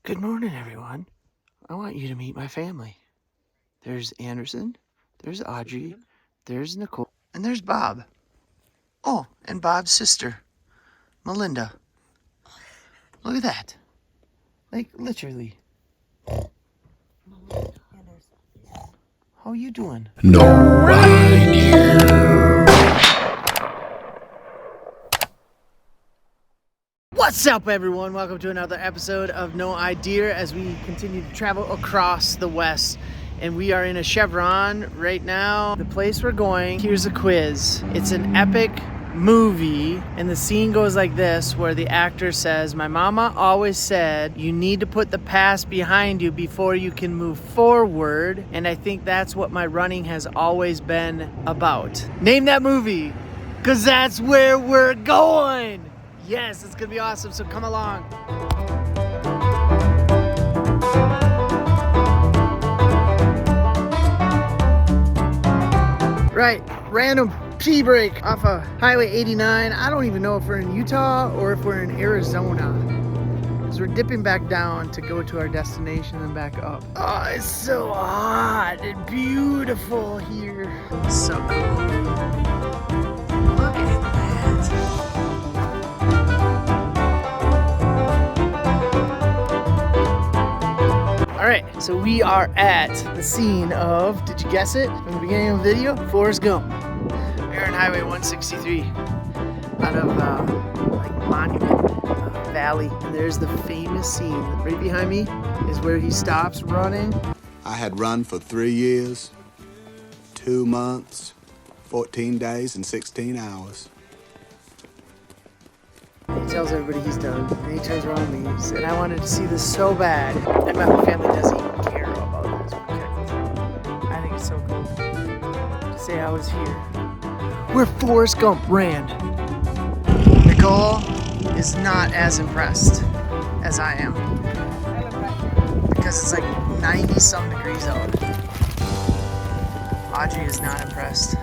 Good morning, everyone. I want you to meet my family. There's Anderson, there's Audrey, there's Nicole, and there's Bob. Oh, and Bob's sister, Melinda. Look at that. Like, literally. How you doing? No idea. What's up, everyone? Welcome to another episode of No Idea as we continue to travel across the West. And we are in a Chevron right now. The place we're going, here's a quiz. It's an epic movie, and the scene goes like this, where the actor says, "My mama always said you need to put the past behind you before you can move forward." And I think that's what my running has always been about. Name that movie, because that's where we're going. Yes, it's gonna be awesome, so come along. Right, random pee break off of Highway 89. I don't even know if we're in Utah or if we're in Arizona, because we're dipping back down to go to our destination and back up. Oh, it's so hot and beautiful here. So cool. Look at that. Alright, so we are at the scene of, did you guess it from the beginning of the video? Forrest Gump. We're on Highway 163 out of like Monument Valley. And there's the famous scene. Right behind me is where he stops running. I had run for 3 years, 2 months, 14 days, and 16 hours. He tells everybody he's done, and he turns around and leaves. And I wanted to see this so bad. And my whole family doesn't even care about this. I think it's so cool to say I was here. Where Forrest Gump ran. Nicole is not as impressed as I am, because it's like 90-some degrees out. Audrey is not impressed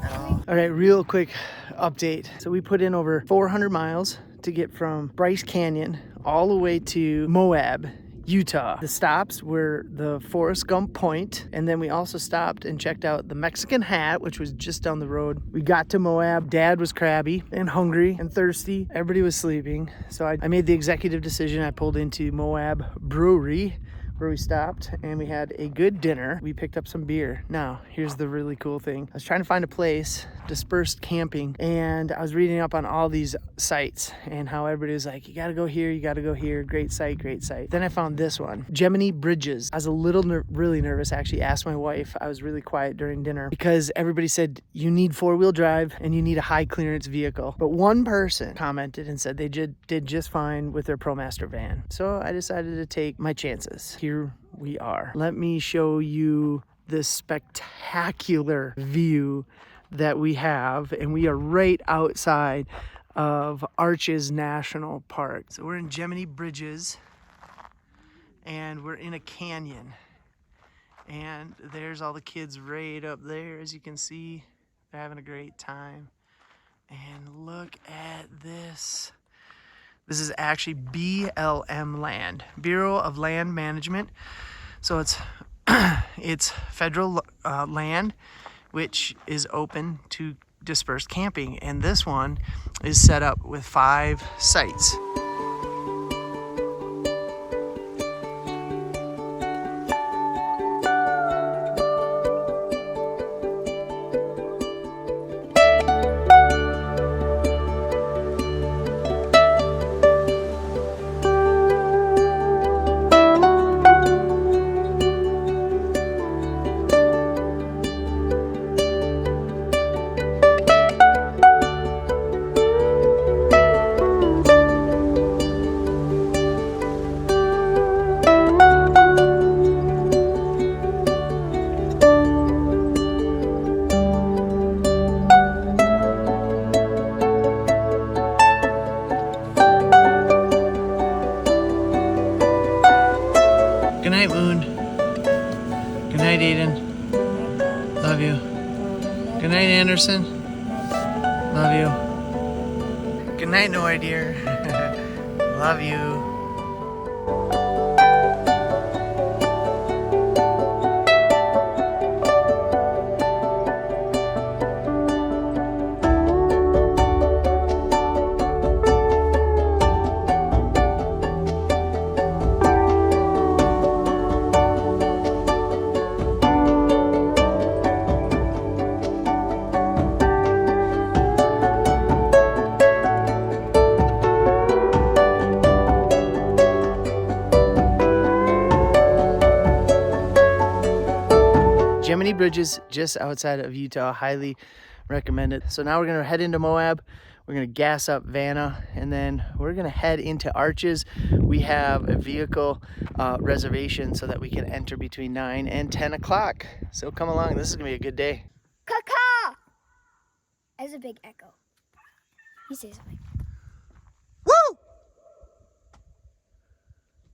at all. All right, real quick update. So we put in over 400 miles to get from Bryce Canyon all the way to Moab, Utah. The stops were the Forrest Gump Point, and then we also stopped and checked out the Mexican Hat, which was just down the road. We got to Moab. Dad was crabby and hungry and thirsty. Everybody was sleeping. So I made the executive decision. I pulled into Moab Brewery, where we stopped, and we had a good dinner. We picked up some beer. Now, here's the really cool thing. I was trying to find a place, dispersed camping, and I was reading up on all these sites and how everybody was like, you gotta go here, you gotta go here. Great site, great site. Then I found this one, Gemini Bridges. I was a little really nervous. I actually asked my wife. I was really quiet during dinner because everybody said you need 4-wheel drive and you need a high clearance vehicle. But one person commented and said they did just fine with their ProMaster van. So I decided to take my chances. Here we are. Let me show you this spectacular view that we have, and we are right outside of Arches National Park. So we're in Gemini Bridges, and we're in a canyon, and there's all the kids right up there. As you can see, they're having a great time. And look at this. This is actually BLM land, Bureau of Land Management. So it's federal land, which is open to dispersed camping. And this one is set up with 5 sites. Good night, Moon. Good night, Aiden. Love you. Good night, Anderson. Love you. Good night, No Idea. Love you. Gemini Bridges, just outside of Utah, highly recommend it. So now we're gonna head into Moab. We're gonna gas up Vanna, and then we're gonna head into Arches. We have a vehicle reservation so that we can enter between 9 and 10 o'clock. So come along, this is gonna be a good day. Caw-caw! As a big echo. You say something. Woo!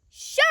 Sure!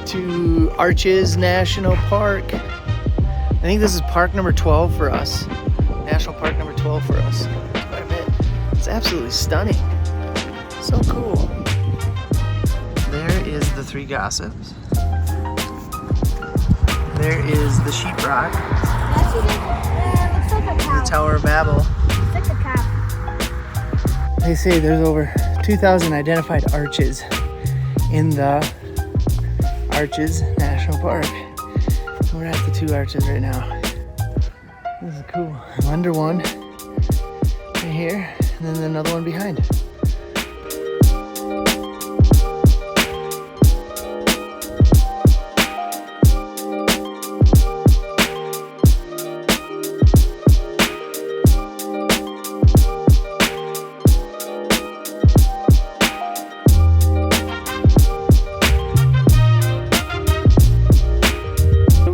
To Arches National Park. I think this is park number 12 for us. National Park number 12 for us. That's quite a bit. It's absolutely stunning. So cool. There is the Three Gossips. There is the Sheeprock. Looks like a cow. The Tower of Babel. Looks like a cow. They say there's over 2,000 identified arches in the Arches National Park. We're at the 2 arches right now. This is cool. I'm under one right here, and then another one behind.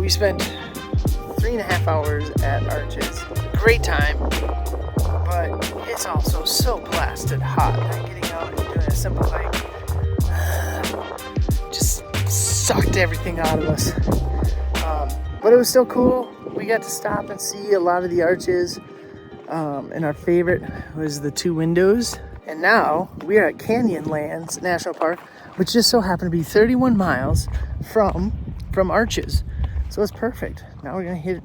We spent 3.5 hours at Arches. Great time, but it's also so blasted hot that getting out and doing a simple hike just sucked everything out of us. But it was still cool. We got to stop and see a lot of the arches, and our favorite was the 2 windows. And now we are at Canyonlands National Park, which just so happened to be 31 miles from Arches. So it's perfect. Now we're gonna hit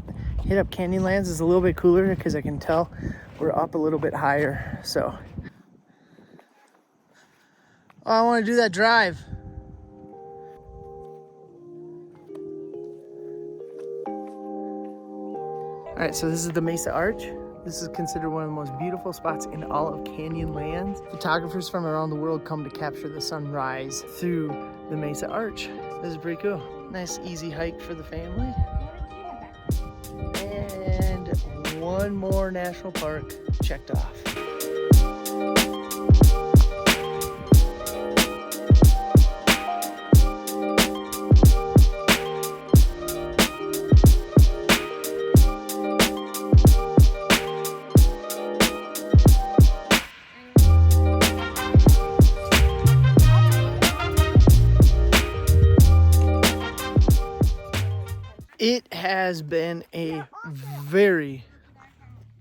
up Canyonlands. It's a little bit cooler because I can tell we're up a little bit higher. So, oh, I want to do that drive. All right, so this is the Mesa Arch. This is considered one of the most beautiful spots in all of Canyonlands. Photographers from around the world come to capture the sunrise through the Mesa Arch. This is pretty cool. Nice, easy hike for the family. And one more national park checked off. It has been a very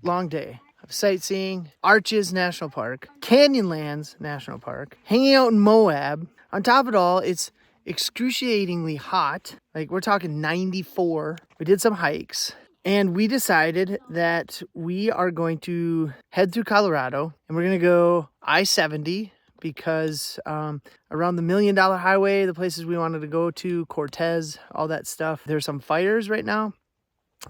long day of sightseeing, Arches National Park, Canyonlands National Park, hanging out in Moab. On top of it all, it's excruciatingly hot. Like we're talking 94. We did some hikes. And we decided that we are going to head through Colorado and we're going to go I-70 because around the $1 Million Highway, the places we wanted to go to, Cortez, all that stuff, there's some fires right now.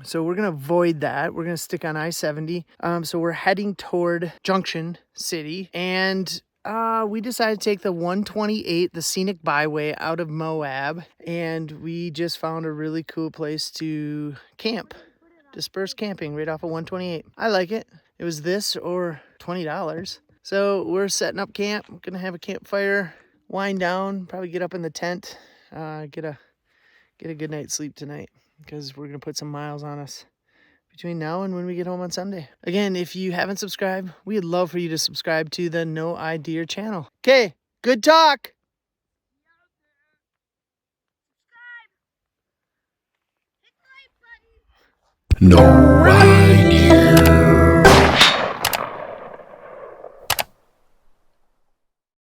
So we're going to avoid that. We're going to stick on I-70. So we're heading toward Junction City and we decided to take the 128, the scenic byway out of Moab. And we just found a really cool place to camp. Dispersed camping right off of 128. I like it. It was this or $20. So we're setting up camp. I'm gonna have a campfire, wind down, probably get up in the tent, get a good night's sleep tonight because we're gonna put some miles on us between now and when we get home on Sunday. Again, if you haven't subscribed, we'd love for you to subscribe to the No Idea channel. Okay, good talk. No